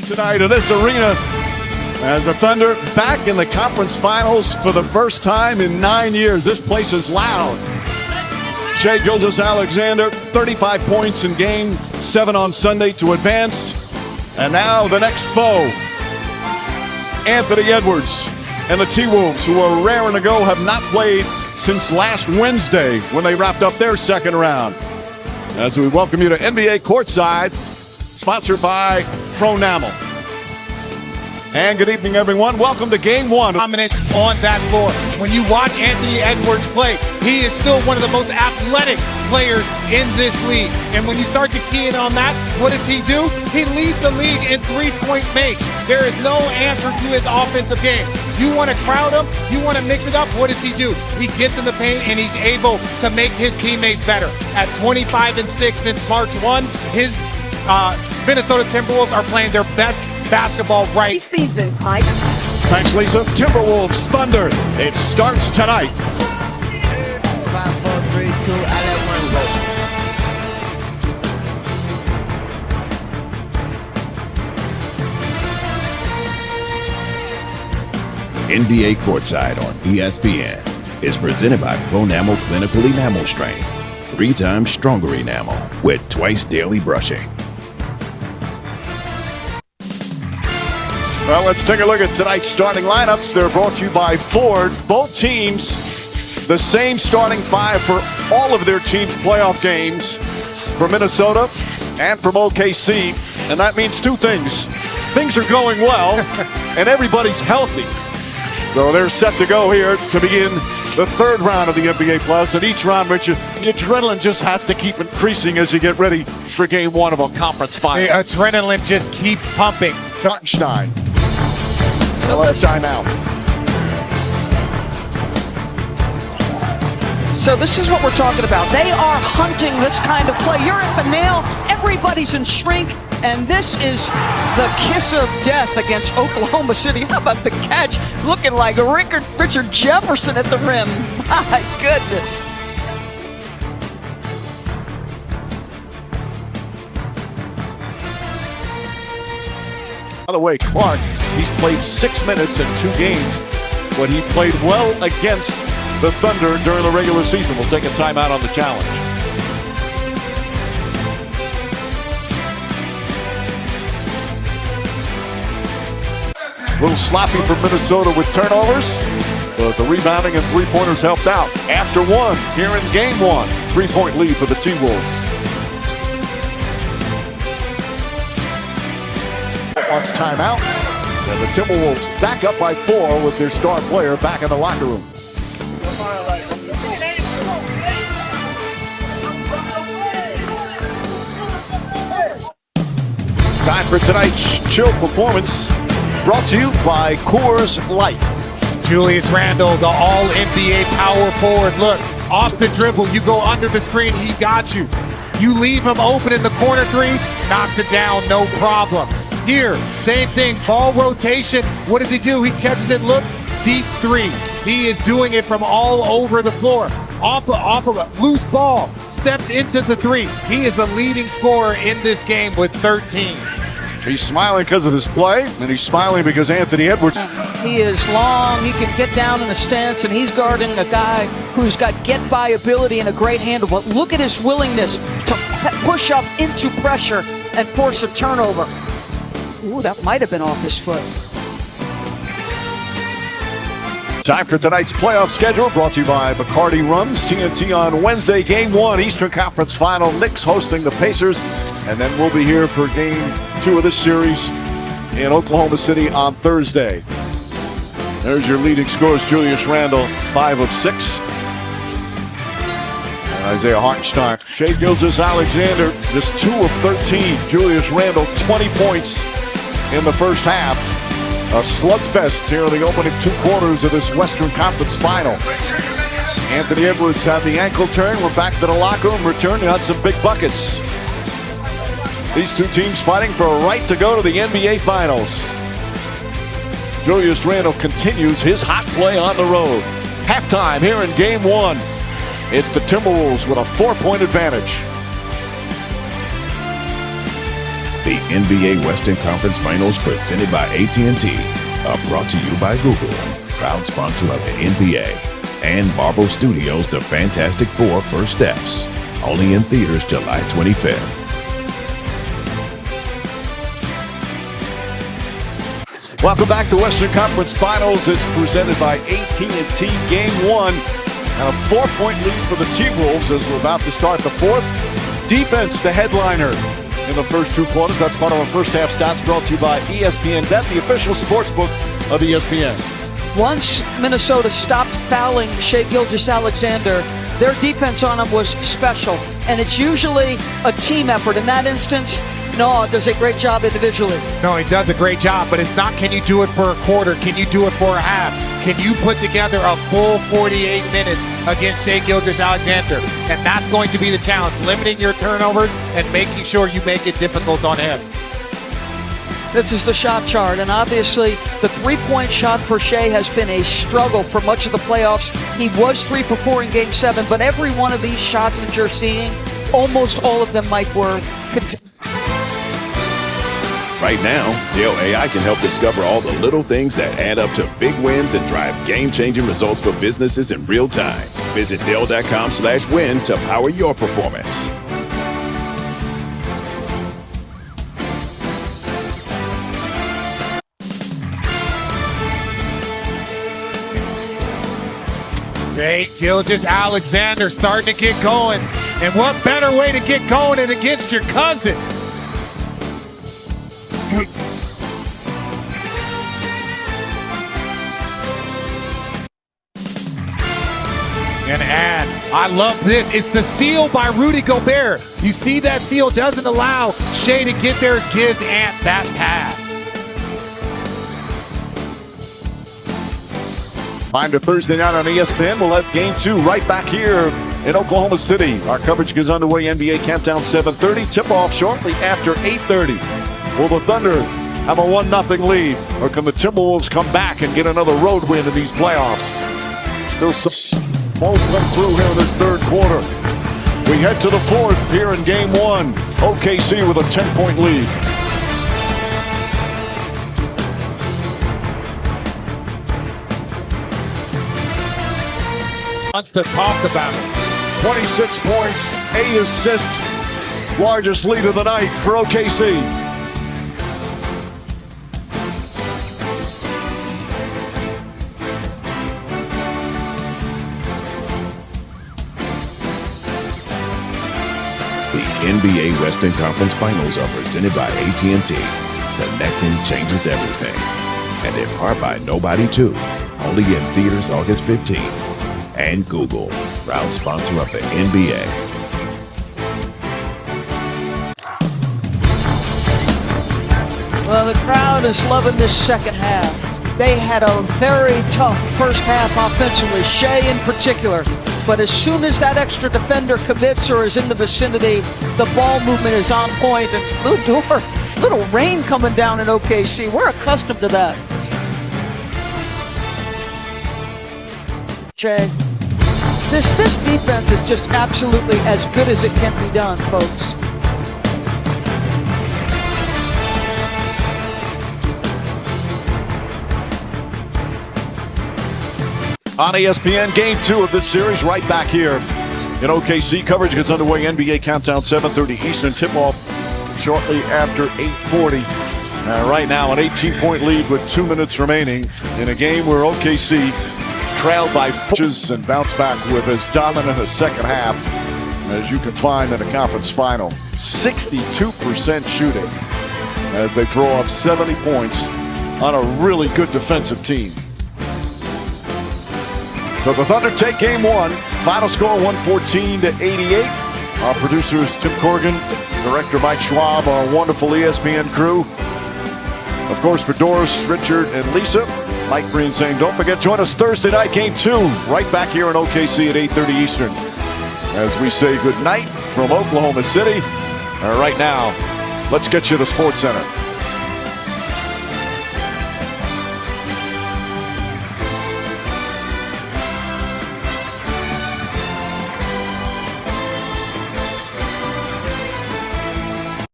Tonight in this arena as the Thunder back in the conference finals for the first time in 9 years. This place is loud. Shai Gilgeous-Alexander, 35 points in game 7 on Sunday to advance. And now the next foe, Anthony Edwards and the T-Wolves, who are raring to go, have not played since last Wednesday when they wrapped up their second round. As we welcome you to NBA Courtside, sponsored by Pronamel. And good evening, everyone. Welcome to Game 1. Dominant on that floor. When you watch Anthony Edwards play, he is still one of the most athletic players in this league. And when you start to key in on that, what does he do? He leads the league in three-point makes. There is no answer to his offensive game. You want to crowd him, you want to mix it up, what does he do? He gets in the paint and he's able to make his teammates better. At 25-6 since March 1, his Minnesota Timberwolves are playing their best basketball right. Seasons, Mike. Thanks, Lisa. Timberwolves Thunder. It starts tonight. 5, 4, 3, 2, I let one go. NBA Courtside on ESPN is presented by Pronamel Clinical Enamel Strength. 3 times stronger enamel with twice daily brushing. Well, let's take a look at tonight's starting lineups. They're brought to you by Ford. Both teams, the same starting 5 for all of their team's playoff games for Minnesota and from OKC. And that means 2 things. Things are going well, and everybody's healthy. So they're set to go here to begin the 3rd round of the NBA Plus. And each round, Richard, the adrenaline just has to keep increasing as you get ready for Game 1 of a conference final. The adrenaline just keeps pumping. Hartenstein. So let's time out. So this is what we're talking about. They are hunting this kind of play. You're at the nail. Everybody's in shrink. And this is the kiss of death against Oklahoma City. How about the catch? Looking like Richard Jefferson at the rim. My goodness. By the way, Clark, he's played 6 minutes in 2 games, but he played well against the Thunder during the regular season. We'll take a timeout on the challenge. A little sloppy for Minnesota with turnovers, but the rebounding and 3-pointers helped out. After 1, here in Game 1, 3-point lead for the T-Wolves. Wants timeout, and the Timberwolves back up by 4 with their star player back in the locker room. Time for tonight's chill performance, brought to you by Coors Light. Julius Randle, the all-NBA power forward. Look, off the dribble, you go under the screen, he got you. You leave him open in the corner 3, knocks it down, no problem. Here, same thing, ball rotation. What does he do? He catches it, looks, deep 3. He is doing it from all over the floor. Off of a loose ball, steps into the 3. He is the leading scorer in this game with 13. He's smiling because of his play, and he's smiling because Anthony Edwards. He is long. He can get down in a stance, and he's guarding a guy who's got get-by ability and a great handle. But look at his willingness to push up into pressure and force a turnover. Ooh, that might have been off his foot. Time for tonight's playoff schedule, brought to you by Bacardi Rums. TNT on Wednesday, Game 1, Eastern Conference Final. Knicks hosting the Pacers. And then we'll be here for Game 2 of this series in Oklahoma City on Thursday. There's your leading scorers, Julius Randle, 5 of 6. And Isaiah Hartenstein. Shai Gilgeous-Alexander, just 2 of 13. Julius Randle, 20 points in the first half. A slugfest here in the opening 2 quarters of this Western Conference Final. Anthony Edwards had the ankle turn. We're back to the locker room. Returned and had some big buckets. These 2 teams fighting for a right to go to the NBA Finals. Julius Randle continues his hot play on the road. Halftime here in Game 1. It's the Timberwolves with a 4-point advantage. The NBA Western Conference Finals presented by AT&T are brought to you by Google, proud sponsor of the NBA, and Marvel Studios' The Fantastic Four First Steps, only in theaters July 25th. Welcome back to Western Conference Finals. It's presented by AT&T. Game 1 and a 4-point lead for the T-Wolves as we're about to start the fourth. Defense, the headliner in the first 2 quarters. That's part of our first half stats brought to you by ESPN Bet, the official sports book of ESPN. Once Minnesota stopped fouling Shai Gilgeous-Alexander, their defense on him was special. And it's usually a team effort. In that instance, Noah does a great job individually. No, he does a great job, but it's not can you do it for a quarter, can you do it for a half? Can you put together a full 48 minutes against Shai Gilgeous-Alexander? And that's going to be the challenge, limiting your turnovers and making sure you make it difficult on him. This is the shot chart, and obviously the three-point shot for Shai has been a struggle for much of the playoffs. He was 3 for 4 in Game 7, but every one of these shots that you're seeing, almost all of them, Mike, were Right now, Dell AI can help discover all the little things that add up to big wins and drive game-changing results for businesses in real time. Visit Dell.com/win to power your performance. Shai Gilgeous-Alexander starting to get going. And what better way to get going than against your cousin? And I love this. It's the seal by Rudy Gobert. You see that seal doesn't allow Shai to get there, gives Ant that pass. Reminder, Thursday night on ESPN, we'll have Game 2 right back here in Oklahoma City. Our coverage gets underway, NBA Countdown 7:30. Tip-off shortly after 8:30. Will the Thunder have a 1-0 lead, or can the Timberwolves come back and get another road win in these playoffs? Still some balls went through here in this third quarter. We head to the fourth here in Game 1. OKC with a 10-point lead. Wants to talk about it. 26 points, 8 assists. Largest lead of the night for OKC. The NBA Western Conference Finals are presented by AT&T. Connecting changes everything. And in part by Nobody 2. Only in theaters August 15th. And Google, proud sponsor of the NBA. Well, the crowd is loving this second half. They had a very tough first half offensively, Shai in particular. But as soon as that extra defender commits or is in the vicinity, the ball movement is on point. And little rain coming down in OKC. We're accustomed to that. Shai. This defense is just absolutely as good as it can be done, folks. On ESPN, Game 2 of this series right back here in OKC. Coverage gets underway, NBA Countdown 7:30 Eastern. Tip-off shortly after 8:40. Right now, an 18-point lead with 2 minutes remaining in a game where OKC trailed by 4 and bounced back with as dominant a second half as you can find in a conference final. 62% shooting as they throw up 70 points on a really good defensive team. So the Thunder take Game 1. Final score 114-88. Our producers Tim Corrigan, director Mike Schwab, our wonderful ESPN crew. Of course, for Doris, Richard, and Lisa, Mike Breen saying, don't forget, join us Thursday night, Game 2, right back here in OKC at 8:30 Eastern. As we say good night from Oklahoma City. Right now, let's get you to Sports Center.